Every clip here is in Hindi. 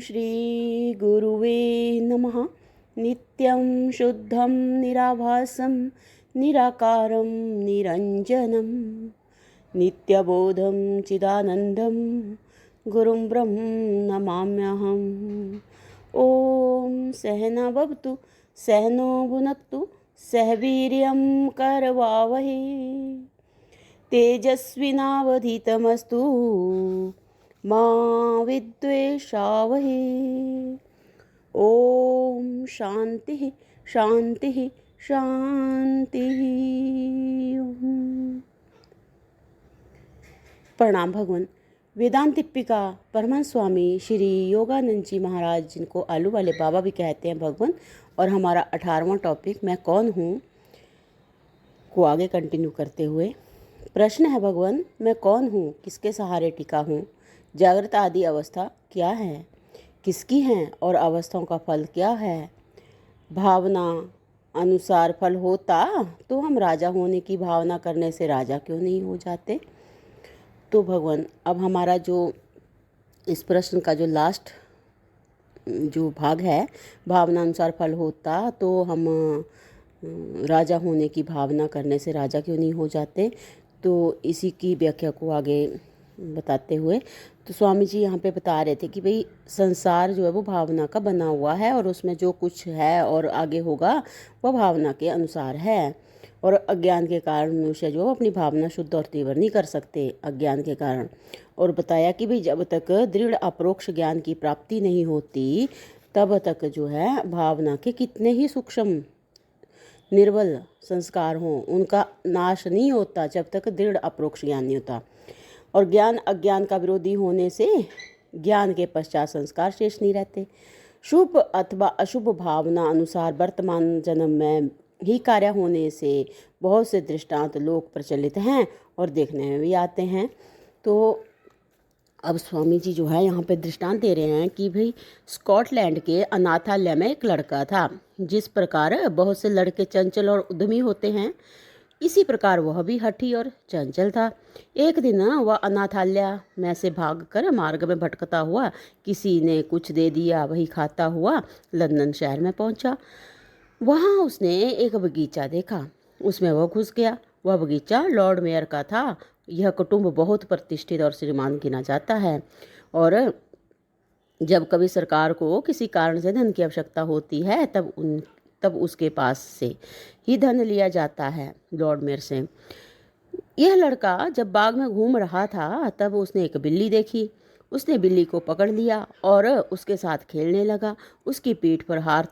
श्रीगुरुवे नमः। नित्यं शुद्धं निराभासं निराकारं निरञ्जनं नित्यबोधं चिदानन्दं गुरुं ब्रह्म नमाम्यहम्। ॐ सहना भवतु सहनो भुनक्तु सह वीर्यं करवावहै तेजस्विनावधीतमस्तु मा विद्वेषावहै। ओम शांति शांति शांति। प्रणाम भगवान। वेदांत दीपिका परमहंस स्वामी श्री योगानंद जी महाराज, जिनको आलू वाले बाबा भी कहते हैं भगवान, और हमारा 18वां टॉपिक मैं कौन हूँ को आगे कंटिन्यू करते हुए प्रश्न है भगवान, मैं कौन हूँ, किसके सहारे टिका हूँ, जागृत आदि अवस्था क्या है, किसकी हैं और अवस्थाओं का फल क्या है, भावना अनुसार फल होता तो हम राजा होने की भावना करने से राजा क्यों नहीं हो जाते। तो भगवान, अब हमारा जो इस प्रश्न का जो लास्ट जो भाग है, भावना अनुसार फल होता तो हम राजा होने की भावना करने से राजा क्यों नहीं हो जाते, तो इसी की व्याख्या को आगे बताते हुए तो स्वामी जी यहाँ पे बता रहे थे कि भाई संसार जो है वो भावना का बना हुआ है और उसमें जो कुछ है और आगे होगा वह भावना के अनुसार है, और अज्ञान के कारण मनुष्य जो अपनी भावना शुद्ध और तीव्र नहीं कर सकते अज्ञान के कारण। और बताया कि भाई जब तक दृढ़ अपरोक्ष ज्ञान की प्राप्ति नहीं होती तब तक जो है भावना के कितने ही सूक्ष्म निर्बल संस्कार हों उनका नाश नहीं होता जब तक दृढ़ अपरोक्ष ज्ञान नहीं होता। और ज्ञान अज्ञान का विरोधी होने से ज्ञान के पश्चात संस्कार शेष नहीं रहते। शुभ अथवा अशुभ भावना अनुसार वर्तमान जन्म में ही कार्य होने से बहुत से दृष्टांत लोक प्रचलित हैं और देखने में भी आते हैं। तो अब स्वामी जी जो है यहाँ पे दृष्टांत दे रहे हैं कि भाई स्कॉटलैंड के अनाथालय में एक लड़का था। जिस प्रकार बहुत से लड़के चंचल और उद्यमी होते हैं, इसी प्रकार वह भी हठी और चंचल था। एक दिन वह अनाथालय में से भागकर मार्ग में भटकता हुआ किसी ने कुछ दे दिया वही खाता हुआ लंदन शहर में पहुंचा। वहां उसने एक बगीचा देखा, उसमें वह घुस गया। वह बगीचा लॉर्ड मेयर का था। यह कुटुंब बहुत प्रतिष्ठित और श्रीमान गिना जाता है, और जब कभी सरकार को किसी कारण से धन की आवश्यकता होती है तब उसके पास से ही धन लिया जाता है, लॉर्ड मेयर से। यह लड़का जब बाग में घूम रहा था तब उसने एक बिल्ली देखी। उसने बिल्ली को पकड़ लिया और उसके साथ खेलने लगा। उसकी पीठ पर हाथ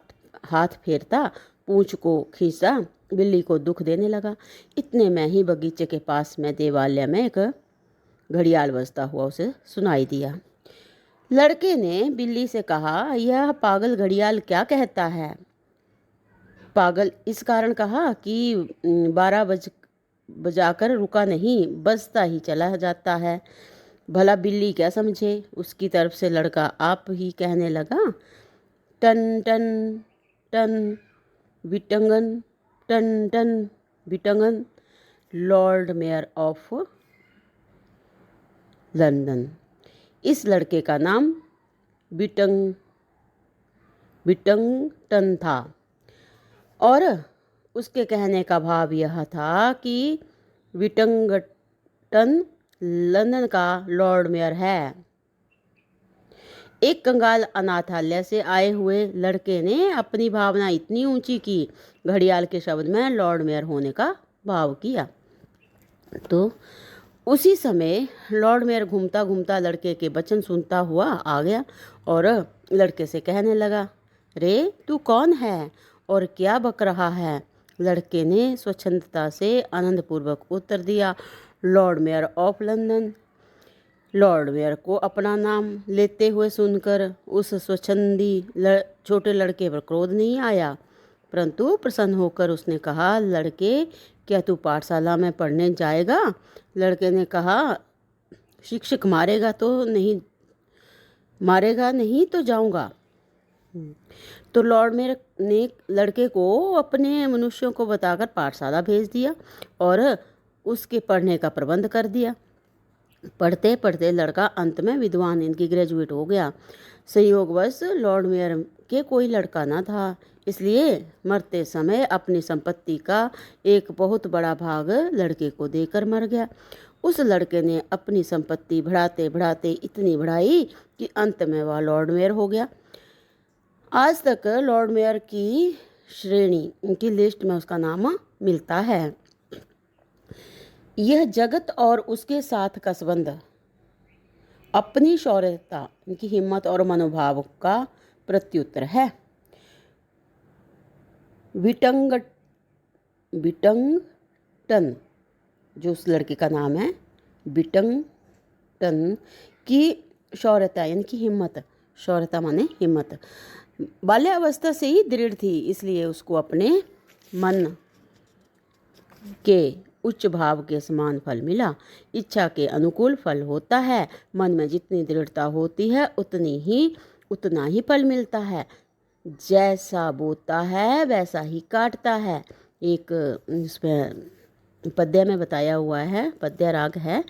फेरता, पूंछ को खींचता, बिल्ली को दुख देने लगा। इतने में ही बगीचे के पास में देवालय में एक घड़ियाल बजता हुआ उसे सुनाई दिया। लड़के ने बिल्ली से कहा, यह पागल घड़ियाल क्या कहता है। पागल इस कारण कहा कि 12 बजाकर रुका नहीं, बजता ही चला जाता है। भला बिल्ली क्या समझे। उसकी तरफ से लड़का आप ही कहने लगा, turn turn turn Whittington, turn turn Whittington, Lord Mayor of London. इस लड़के का नाम विटंगटन था, और उसके कहने का भाव यह था कि विटंगटन लंदन का लॉर्ड मेयर है। एक कंगाल अनाथालय से आए हुए लड़के ने अपनी भावना इतनी ऊंची की, घड़ियाल के शब्द में लॉर्ड मेयर होने का भाव किया। तो उसी समय लॉर्ड मेयर घूमता घूमता लड़के के वचन सुनता हुआ आ गया और लड़के से कहने लगा, रे तू कौन है और क्या बक रहा है। लड़के ने स्वच्छंदता से आनंदपूर्वक उत्तर दिया, Lord Mayor of London. Lord mayor को अपना नाम लेते हुए सुनकर उस स्वच्छंदी छोटे लड़के पर क्रोध नहीं आया, परंतु प्रसन्न होकर उसने कहा, लड़के क्या तू पाठशाला में पढ़ने जाएगा। लड़के ने कहा, शिक्षक मारेगा नहीं तो जाऊंगा। तो लॉर्ड मेयर ने लड़के को अपने मनुष्यों को बताकर पाठशाला भेज दिया और उसके पढ़ने का प्रबंध कर दिया। पढ़ते पढ़ते लड़का अंत में विद्वान इनकी ग्रेजुएट हो गया। संयोगवश लॉर्ड मेयर के कोई लड़का न था, इसलिए मरते समय अपनी संपत्ति का एक बहुत बड़ा भाग लड़के को देकर मर गया। उस लड़के ने अपनी संपत्ति बढ़ाते बढ़ाते इतनी बढ़ाई कि अंत में वह लॉर्ड मेयर हो गया। आज तक लॉर्ड मेयर की श्रेणी की लिस्ट में उसका नाम मिलता है। यह जगत और उसके साथ का संबंध अपनी शौर्यता, इनकी हिम्मत और मनोभाव का प्रत्युत्तर है। विटंगटन, जो उस लड़के का नाम है, विटंगटन की शौर्यता यानी कि हिम्मत, शौर्यता माने हिम्मत, बाल्यावस्था से ही दृढ़ थी, इसलिए उसको अपने मन के उच्च भाव के समान फल मिला। इच्छा के अनुकूल फल होता है। मन में जितनी दृढ़ता होती है उतना ही फल मिलता है। जैसा बोता है वैसा ही काटता है। एक इसमें पद्य में बताया हुआ है, पद्य राग है,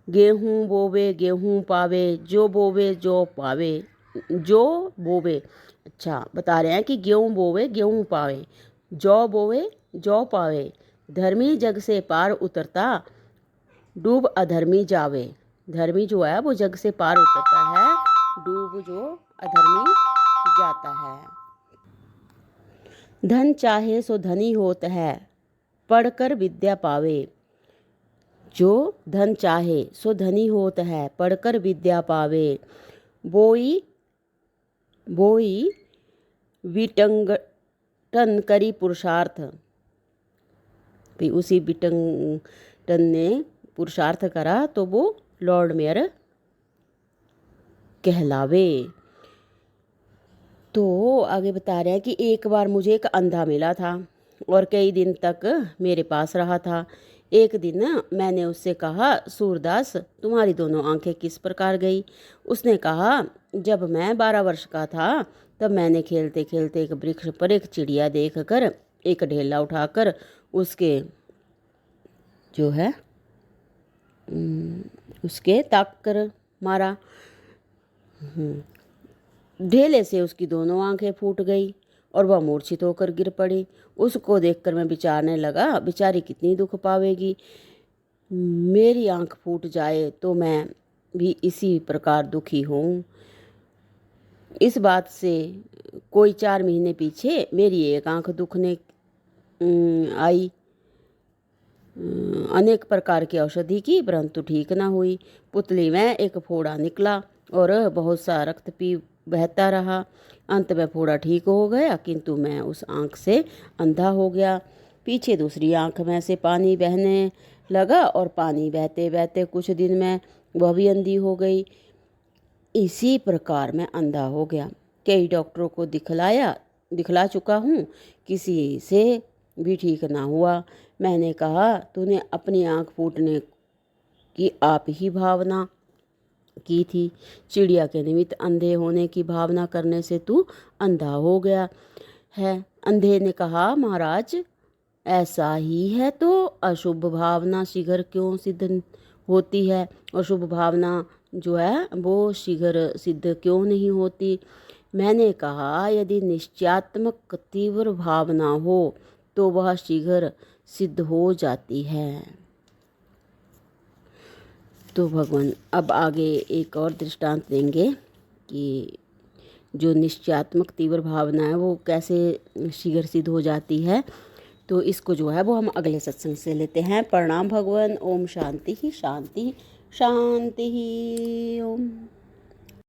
गेहूँ बोवे गेहूँ पावे, जो बोवे जो पावे, जो बोवे। अच्छा, बता रहे हैं कि गेहूँ बोवे गेहूँ पावे, जौ बोवे जौ पावे, धर्मी जग से पार उतरता, डूब अधर्मी जावे। धर्मी जो है वो जग से पार उतरता है, डूब जो अधर्मी जाता है। धन चाहे सो धनी होत है, पढ़कर विद्या पावे। जो धन चाहे सो धनी होत है, पढ़कर विद्या पावे। बोई विटंगटन करी पुरुषार्थ। भी उसी विटंगटन ने पुरुषार्थ करा तो वो लॉर्ड मेयर कहलावे। तो आगे बता रहे हैं कि एक बार मुझे एक अंधा मिला था और कई दिन तक मेरे पास रहा था। एक दिन मैंने उससे कहा, सूरदास तुम्हारी दोनों आंखें किस प्रकार गई? उसने कहा, जब मैं 12 वर्ष का था तब मैंने खेलते खेलते एक वृक्ष पर एक चिड़िया देखकर एक ढेला उठाकर उसके जो है उसके ताक कर मारा। ढेले से उसकी दोनों आंखें फूट गई और वह मूर्छित होकर गिर पड़ी। उसको देखकर मैं विचारने लगा, बेचारी कितनी दुख पावेगी। मेरी आंख फूट जाए तो मैं भी इसी प्रकार दुखी हूँ। इस बात से कोई 4 महीने पीछे मेरी एक आंख दुखने आई। अनेक प्रकार की औषधि की परंतु ठीक न हुई। पुतली में एक फोड़ा निकला और बहुत सा रक्त पी बहता रहा। अंत में फोड़ा ठीक हो गया, किंतु मैं उस आंख से अंधा हो गया। पीछे दूसरी आंख में से पानी बहने लगा और पानी बहते बहते कुछ दिन में वह भी अंधी हो गई। इसी प्रकार मैं अंधा हो गया। कई डॉक्टरों को दिखला चुका हूँ, किसी से भी ठीक ना हुआ। मैंने कहा, तूने अपनी आंख फूटने की आप ही भावना की थी, चिड़िया के निमित्त अंधे होने की भावना करने से तू अंधा हो गया है। अंधे ने कहा, महाराज ऐसा ही है तो अशुभ भावना शीघ्र क्यों सिद्ध होती है? अशुभ भावना जो है वो शीघ्र सिद्ध क्यों नहीं होती? मैंने कहा, यदि निश्चयात्मक तीव्र भावना हो तो वह शीघ्र सिद्ध हो जाती है। तो भगवान अब आगे एक और दृष्टांत देंगे कि जो निश्चयात्मक तीव्र भावना है वो कैसे शीघ्र सिद्ध हो जाती है। तो इसको जो है वो हम अगले सत्संग से लेते हैं। प्रणाम भगवान। ओम शांति ही शांति शांति ही। ओम।